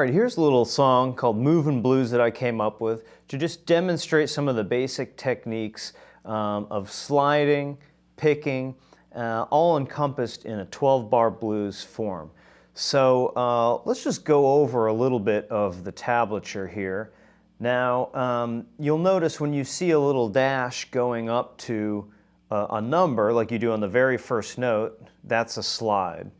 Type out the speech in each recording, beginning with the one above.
right, here's a little song called Movin' Blues that I came up with to just demonstrate some of the basic techniques of sliding, picking, all encompassed in a 12-bar blues form. So let's just go over a little bit of the tablature here. Now, you'll notice when you see a little dash going up to a number, like you do on the very first note, that's a slide.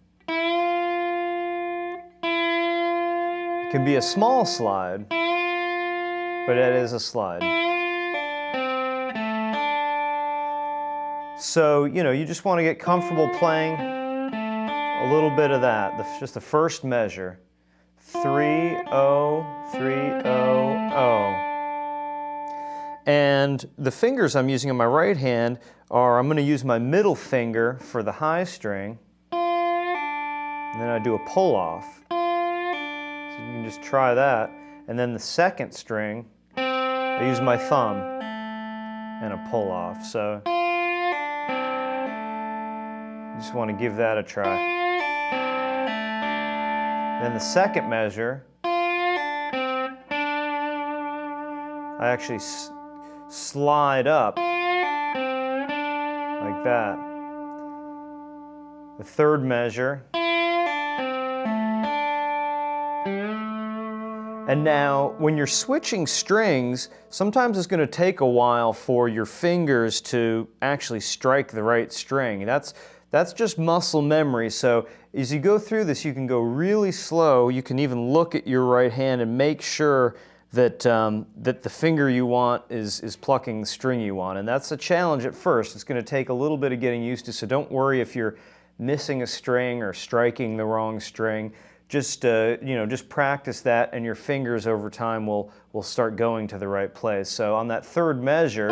It can be a small slide, but it is a slide. So, you just want to get comfortable playing a little bit of that, just the first measure. 3-0, 3-0-0. And the fingers I'm using on my right hand are, I'm going to use my middle finger for the high string, and then I do a pull off. So you can just try that. And then the second string, I use my thumb and a pull off. So you just want to give that a try. Then the second measure, I actually slide up like that. The third measure. And now, when you're switching strings, sometimes it's going to take a while for your fingers to actually strike the right string. That's just muscle memory. So as you go through this, you can go really slow. You can even look at your right hand and make sure that, that the finger you want is plucking the string you want. And that's a challenge at first. It's going to take a little bit of getting used to, so don't worry if you're missing a string or striking the wrong string. Just, just practice that, and your fingers over time will start going to the right place. So on that third measure,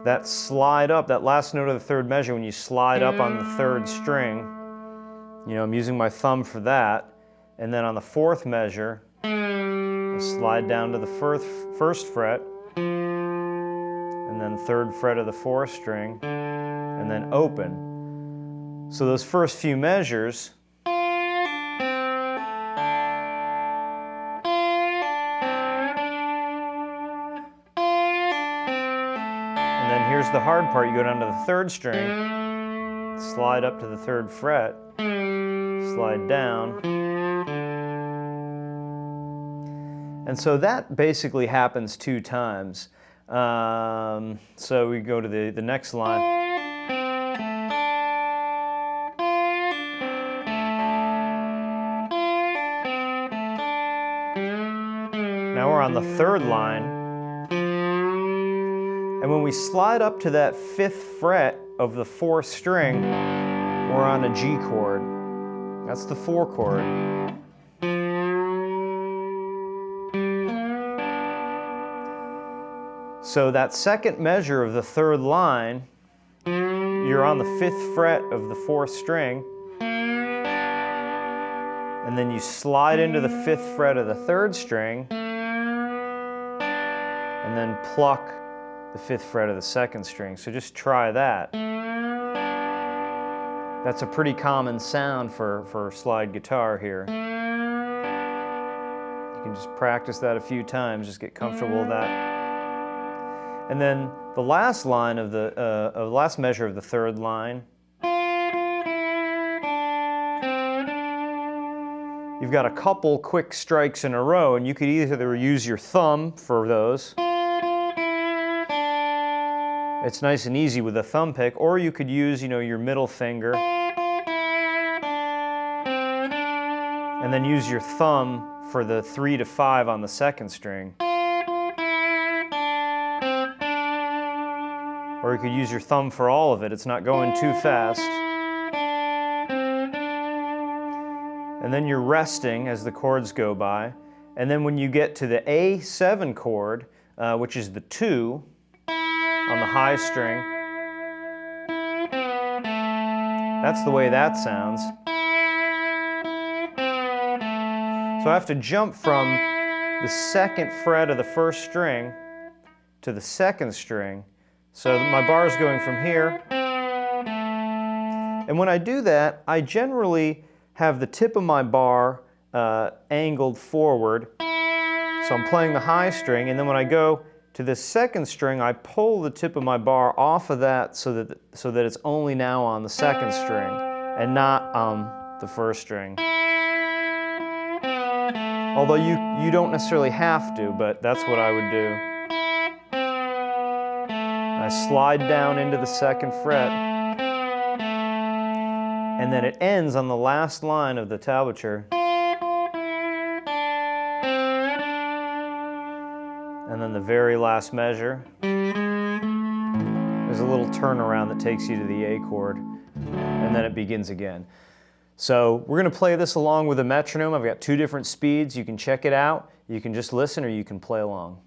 that slide up, that last note of the third measure, when you slide up on the third string, I'm using my thumb for that. And then on the fourth measure, I slide down to the first fret, and then third fret of the fourth string, and then open. So those first few measures, and then here's the hard part. You go down to the third string, slide up to the third fret, slide down. And so that basically happens 2 times. So we go to the next line. Now we're on the third line, and when we slide up to that 5th fret of the 4th string, we're on a G chord. That's the 4 chord. So that second measure of the third line, you're on the 5th fret of the 4th string, and then you slide into the 5th fret of the 3rd string, and then pluck the 5th fret of the 2nd string. So just try that. That's a pretty common sound for slide guitar here. You can just practice that a few times, just get comfortable with that. And then the last line of the last measure of the third line, you've got a couple quick strikes in a row, and you could either use your thumb for those. It's nice and easy with a thumb pick, or you could use, your middle finger, and then use your thumb for the 3 to 5 on the 2nd string. Or you could use your thumb for all of it. It's not going too fast. And then you're resting as the chords go by. And then when you get to the A7 chord, which is the 2 on the high string, that's the way that sounds. So I have to jump from the 2nd fret of the 1st string to the 2nd string. So my bar is going from here, And when I do that, I generally have the tip of my bar angled forward. So I'm playing the high string, and then when I go to this second string, I pull the tip of my bar off of that so that it's only now on the second string and not on the first string. Although you don't necessarily have to, but that's what I would do. I slide down into the second fret, and then it ends on the last line of the tablature. And then the very last measure, there's a little turnaround that takes you to the A chord, and then it begins again. So we're going to play this along with a metronome. I've got 2 different speeds. You can check it out. You can just listen or you can play along.